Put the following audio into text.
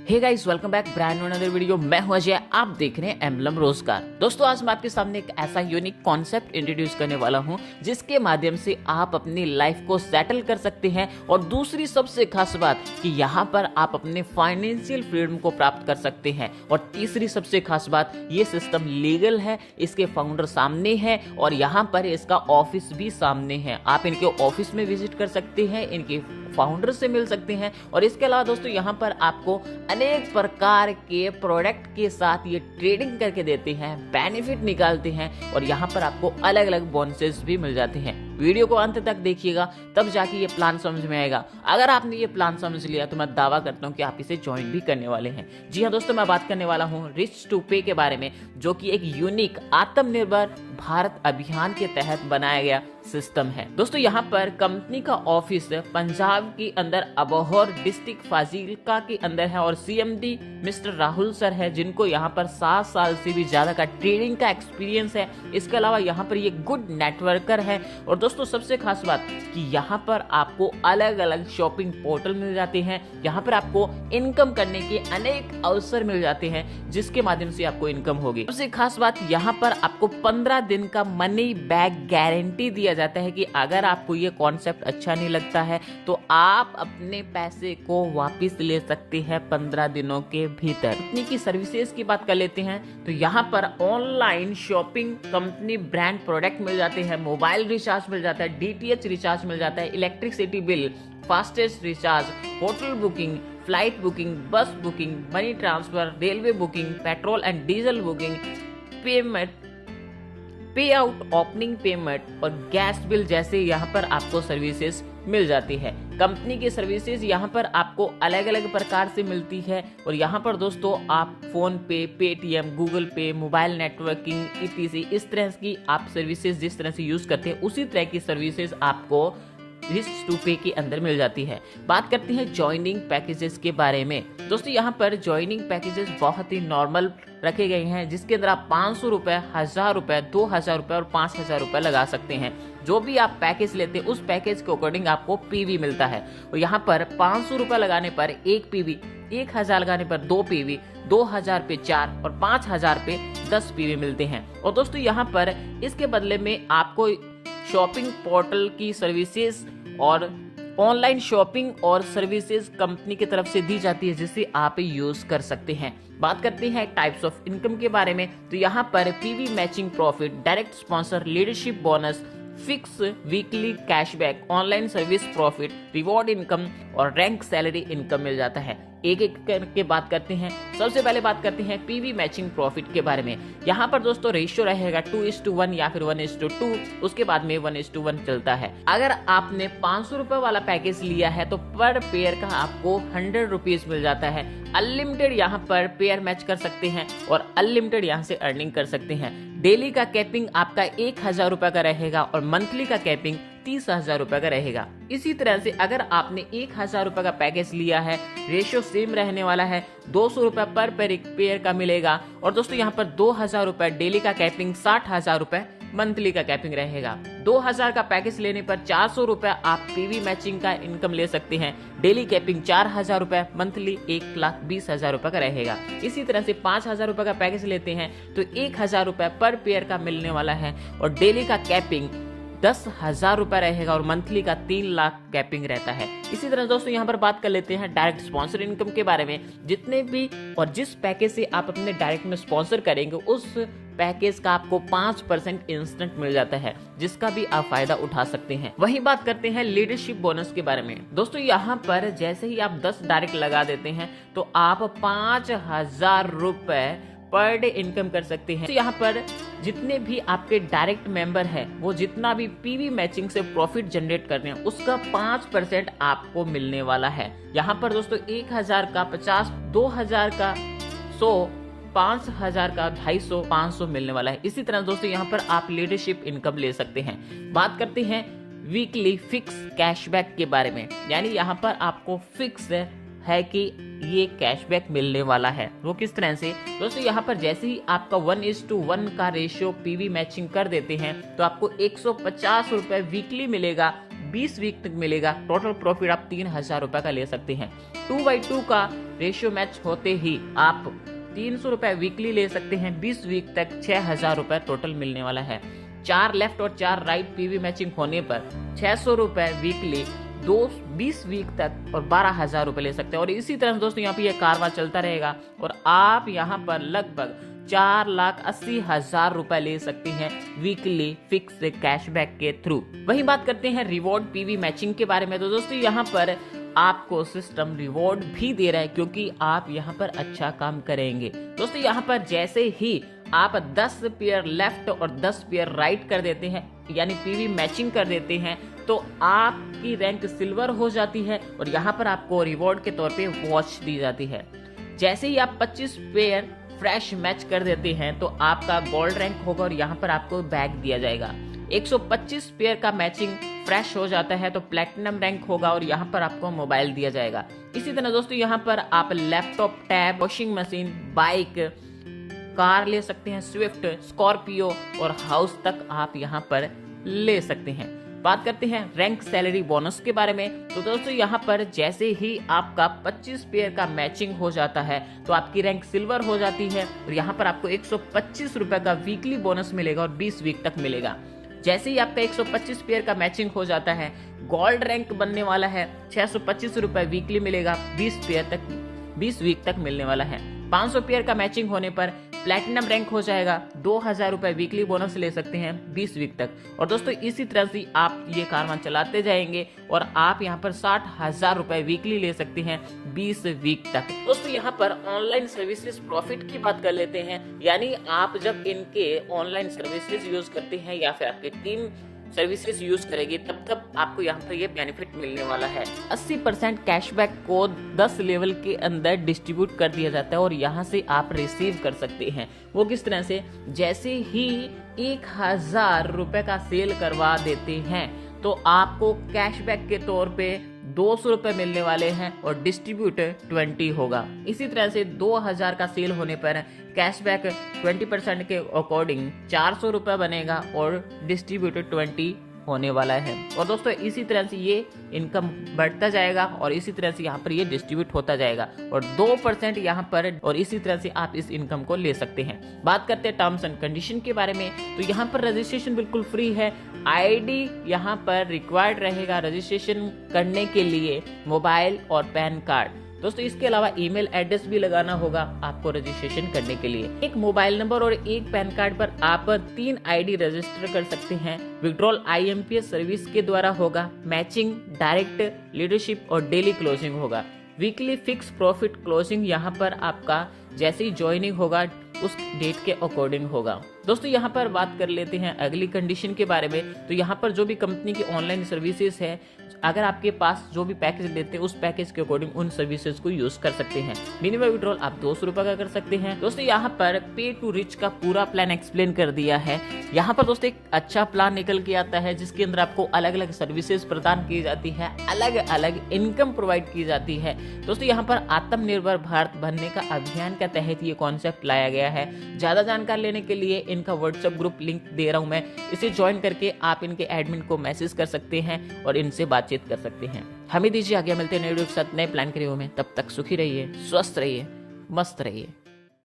हे guys, welcome back brand new another video. मैं हूं अजय, आप देख रहे हैं एम्बलम रोजगार। दोस्तों, आज मैं आपके सामने एक ऐसा यूनिक कॉन्सेप्ट इंट्रोड्यूस करने वाला हूं जिसके माध्यम से आप अपनी लाइफ को सेटल कर सकते हैं। और दूसरी सबसे खास बात कि यहां पर आप अपने फाइनेंशियल फ्रीडम को प्राप्त कर सकते हैं। और तीसरी सबसे खास बात, ये सिस्टम लीगल है, इसके फाउंडर सामने हैं और यहाँ पर इसका ऑफिस भी सामने है। आप इनके ऑफिस में विजिट कर सकते हैं, इनके फाउंडर से मिल सकते हैं। और इसके अलावा दोस्तों, यहाँ पर आपको अनेक प्रकार के प्रोडक्ट के साथ ये ट्रेडिंग करके देते हैं, बेनिफिट निकालते हैं और यहाँ पर आपको अलग अलग बोनसेस भी मिल जाते हैं। वीडियो को अंत तक देखिएगा, तब जाके ये प्लान समझ में आएगा। अगर आपने ये प्लान समझ लिया तो मैं दावा करता हूँ कि आप इसे ज्वाइन भी करने वाले हैं। जी हाँ दोस्तों, मैं बात करने वाला हूँ रिच टू पे के बारे में, जो कि एक यूनिक आत्मनिर्भर भारत अभियान के तहत बनाया गया सिस्टम है। दोस्तों, यहाँ पर कंपनी का ऑफिस पंजाब के अंदर अबोहर डिस्ट्रिक्ट फाजिल्का के अंदर है और सीएमडी मिस्टर राहुल सर है, जिनको यहाँ पर 7 साल से भी ज्यादा का ट्रेडिंग का एक्सपीरियंस है। इसके अलावा यहाँ पर ये गुड नेटवर्कर है। और दोस्तों, सबसे खास बात कि यहाँ पर आपको अलग अलग शॉपिंग पोर्टल मिल जाते हैं। यहाँ पर आपको इनकम करने के अनेक अवसर मिल जाते हैं, जिसके माध्यम से आपको इनकम होगी। सबसे खास बात, यहाँ पर आपको 15 दिन का मनी बैक गारंटी दिया जाता है कि अगर आपको ये कॉन्सेप्ट अच्छा नहीं लगता है तो आप अपने पैसे को वापस ले सकते हैं 15 दिनों के भीतर। कंपनी की सर्विसेज की बात कर लेते हैं तो यहाँ पर online shopping, company brand product मिल जाते हैं, मोबाइल रिचार्ज मिल जाता है, डीटीएच रिचार्ज मिल जाता है, electricity bill, fastest recharge, hotel booking, flight booking, bus booking, money transfer, railway booking, petrol and diesel booking, payment, pay out, opening payment और गैस बिल जैसे यहाँ पर आपको सर्विसेज मिल जाती है। कंपनी की सर्विसेज यहाँ पर आपको अलग अलग प्रकार से मिलती है। और यहाँ पर दोस्तों, आप फोन पे, पेटीएम, गूगल पे, मोबाइल नेटवर्किंग etc इस तरह की आप सर्विसेज जिस तरह से यूज करते हैं, उसी तरह की सर्विसेज आपको रिच टू पे के अंदर मिल जाती है। बात करते हैं ज्वाइनिंग पैकेजेस के बारे में। दोस्तों, यहाँ पर ज्वाइनिंग पैकेजेस बहुत ही नॉर्मल रखे गए हैं, जिसके अंदर आप 500 रुपए, 1000 रुपए, 2000 रुपए और 5000 रुपए लगा सकते हैं। जो भी आप पैकेज लेते हैं, उस पैकेज के अकॉर्डिंग आपको पीवी मिलता है। और यहाँ पर 500 रुपए लगाने पर 1 पीवी, 1000 लगाने पर 2 पीवी, 2000 पे 4 और 5000 पे 10 पीवी मिलते हैं। और दोस्तों, यहाँ पर इसके बदले में आपको शॉपिंग पोर्टल की सर्विसेज और ऑनलाइन शॉपिंग और सर्विसेज कंपनी की तरफ से दी जाती है, जिसे आप यूज कर सकते हैं। बात करते हैं टाइप्स ऑफ इनकम के बारे में तो यहाँ पर PV matching profit, direct sponsor, leadership bonus, fix weekly cashback, online service profit, reward income और रैंक सैलरी इनकम मिल जाता है। एक एक करके बात करते हैं। सबसे पहले बात करते हैं पीवी मैचिंग प्रॉफिट के बारे में। यहाँ पर दोस्तों रेशियो रहेगा 2:1 या फिर 1:2, उसके बाद में 1:1 चलता है। अगर आपने 500 रुपए वाला पैकेज लिया है तो पर पेयर का आपको 100 रुपीज मिल जाता है। अनलिमिटेड यहाँ पर पेयर मैच कर सकते हैं और अनलिमिटेड यहाँ से अर्निंग कर सकते हैं। डेली का कैपिंग आपका 1000 रुपए का रहेगा और मंथली का कैपिंग 30,000 रुपए का रहेगा। इसी तरह से अगर आपने 1000 रुपए का पैकेज लिया है, रेशियो सेम रहने वाला है, 200 रुपए पर पेयर का मिलेगा। और दोस्तों, यहाँ पर 2000 रुपए डेली का कैपिंग, 60,000 रुपए मंथली का कैपिंग रहेगा। 2000 का पैकेज लेने पर 400 रुपए आप पीवी मैचिंग का इनकम ले सकते हैं। डेली कैपिंग 4000 रुपए, मंथली 1,20,000 रुपए का रहेगा। इसी तरह से 5000 रुपए का पैकेज लेते हैं तो 1000 रुपए पर पेयर का मिलने वाला है और डेली का कैपिंग 10,000 रुपए रहेगा और मंथली का 3 लाख कैपिंग रहता है। इसी तरह दोस्तों, यहाँ पर बात कर लेते हैं डायरेक्ट स्पॉन्सर इनकम के बारे में। जितने भी और जिस पैकेज से आप अपने डायरेक्ट में स्पॉन्सर करेंगे, उस पैकेज का आपको 5% इंस्टेंट मिल जाता है, जिसका भी आप फायदा उठा सकते हैं। वही बात करते हैं लीडरशिप बोनस के बारे में। दोस्तों, यहाँ पर जैसे ही आप 10 डायरेक्ट लगा देते हैं तो आप 5000 रुपए पर डे इनकम कर सकते हैं। तो यहाँ पर जितने भी आपके डायरेक्ट मेंबर है, वो जितना भी पीवी मैचिंग से प्रॉफिट जनरेट करते हैं, उसका 5% आपको मिलने वाला है। यहाँ पर दोस्तों 1000 का 50, 2000 का 100, 5000 का 250, 500 मिलने वाला है। इसी तरह दोस्तों, यहाँ पर आप लीडरशिप इनकम ले सकते हैं। बात करते हैं वीकली फिक्स कैशबैक के बारे में। यानी यहाँ पर आपको फिक्स है कि ये कैशबैक मिलने वाला है। वो किस तरह से दोस्तों, यहाँ पर जैसे ही आपका 1:1 का रेशियो पीवी मैचिंग कर देते हैं तो आपको 150 रुपए वीकली मिलेगा 20 वीक तक मिलेगा। टोटल प्रॉफिट आप 3000 रुपए का ले सकते हैं। 2/2 का रेशियो मैच होते ही आप 300 रुपए वीकली ले सकते हैं। 20 वीक तक 6000 रुपए टोटल मिलने वाला है। 4 लेफ्ट और 4 राइट पीवी मैचिंग होने पर 600 रुपए वीकली 20 वीक तक और 12,000 रुपए ले सकते हैं। और इसी तरह दोस्तों यहाँ पे ये कारवा चलता रहेगा और आप यहाँ पर लगभग 4,80,000 रुपए ले सकते हैं वीकली फिक्स कैशबैक के थ्रू। वही बात करते हैं रिवॉर्ड पीवी मैचिंग के बारे में। तो दोस्तों यहाँ पर आपको सिस्टम रिवॉर्ड भी दे रहा है क्योंकि आप यहाँ पर अच्छा काम करेंगे। दोस्तों यहाँ पर जैसे ही आप 10 पेयर लेफ्ट और 10 पेयर राइट कर देते हैं यानी पीवी मैचिंग कर देते हैं तो आपकी रैंक सिल्वर हो जाती है और यहाँ पर आपको रिवॉर्ड के तौर पे वॉच दी जाती है। जैसे ही आप 25 पेयर फ्रेश मैच कर देते हैं तो आपका गोल्ड रैंक होगा और यहाँ पर आपको बैग दिया जाएगा। 125 पेयर का मैचिंग फ्रेश हो जाता है तो प्लेटिनम रैंक होगा और यहाँ पर आपको मोबाइल दिया जाएगा। इसी तरह दोस्तों यहाँ पर आप laptop, tab, washing machine, bike, car ले सकते हैं, स्विफ्ट, स्कॉर्पियो और हाउस तक आप यहाँ पर ले सकते हैं। बात करते हैं रैंक सैलरी बोनस के बारे में। तो दोस्तों यहाँ पर जैसे ही आपका 25 पेयर का मैचिंग हो जाता है तो आपकी रैंक सिल्वर हो जाती है और यहाँ पर आपको 125 रुपए का वीकली बोनस मिलेगा और 20 वीक तक मिलेगा। जैसे ही आपका 125 पेयर का मैचिंग हो जाता है गोल्ड रैंक बनने वाला है। 625 रुपए वीकली मिलेगा, 20 वीक तक मिलने वाला है। 500 पेयर का मैचिंग होने पर प्लैटिनम रैंक हो जाएगा। 2,000 रुपए वीकली बोनस ले सकते हैं 20 वीक तक। और दोस्तों इसी तरह से आप ये कारवां चलाते जाएंगे और आप यहाँ पर 60,000 रुपए वीकली ले सकते हैं 20 वीक तक। दोस्तों यहाँ पर ऑनलाइन सर्विसेज प्रॉफिट की बात कर लेते हैं। यानी आप जब इनके ऑनलाइन सर्विसेज यूज करते हैं या फिर आपकी टीम सर्विसेज यूज करेगी तब आपको यहाँ पर ये बेनिफिट मिलने वाला है। 80% कैशबैक को 10 लेवल के अंदर डिस्ट्रीब्यूट कर दिया जाता है और यहाँ से आप रिसीव कर सकते हैं। वो किस तरह से, जैसे ही 1,000 रुपए का सेल करवा देते हैं तो आपको कैशबैक के तौर पे 200 रुपए मिलने वाले हैं और डिस्ट्रीब्यूट 20 होगा। इसी तरह से 2,000 का सेल होने पर कैशबैक 20% के अकॉर्डिंग 400 रुपए बनेगा और डिस्ट्रीब्यूट 20 होने वाला है। और दोस्तों इसी तरह से ये इनकम बढ़ता जाएगा और इसी तरह से यहाँ पर ये डिस्ट्रीब्यूट होता जाएगा और 2% यहाँ पर, और इसी तरह से आप इस इनकम को ले सकते हैं। बात करते हैं टर्म्स एंड कंडीशन के बारे में। तो यहाँ पर रजिस्ट्रेशन बिल्कुल फ्री है। आईडी यहाँ पर रिक्वायर्ड रहेगा रजिस्ट्रेशन करने के लिए, मोबाइल और पैन कार्ड। दोस्तों इसके अलावा ईमेल एड्रेस भी लगाना होगा आपको रजिस्ट्रेशन करने के लिए। एक मोबाइल नंबर और एक पैन कार्ड पर आप 3 आईडी रजिस्टर कर सकते हैं। विड्रॉल IMPS सर्विस के द्वारा होगा। मैचिंग, डायरेक्ट लीडरशिप और डेली क्लोजिंग होगा। वीकली फिक्स प्रॉफिट क्लोजिंग यहाँ पर आपका जैसे ही ज्वाइनिंग होगा उस डेट के अकॉर्डिंग होगा। दोस्तों यहाँ पर बात कर लेते हैं अगली कंडीशन के बारे में। तो यहाँ पर जो भी कंपनी की ऑनलाइन सर्विसेज है, अगर आपके पास जो भी पैकेज लेते हैं उस पैकेज के अकॉर्डिंग उन सर्विसेज को यूज कर सकते हैं। मिनिमम विड्रॉल आप 200 रुपए का कर सकते हैं। दोस्तों यहाँ पर पे टू रिच का पूरा प्लान एक्सप्लेन कर दिया है। यहाँ पर दोस्तों एक अच्छा प्लान निकल के आता है जिसके अंदर आपको अलग अलग सर्विसेज प्रदान की जाती है, अलग अलग इनकम प्रोवाइड की जाती है। दोस्तों यहाँ पर आत्मनिर्भर भारत बनने का अभियान के तहत ये कॉन्सेप्ट लाया गया है। ज्यादा जानकारी लेने के लिए इनका व्हाट्सएप ग्रुप लिंक दे रहा हूं मैं, इसे ज्वाइन करके आप इनके एडमिन को मैसेज कर सकते हैं और इनसे बातचीत कर सकते हैं। हमें दीजिए आगे, मिलते हैं नए वीडियो के साथ नए प्लान के वीडियो में। तब तक सुखी रहिए, स्वस्थ रहिए, मस्त रहिए।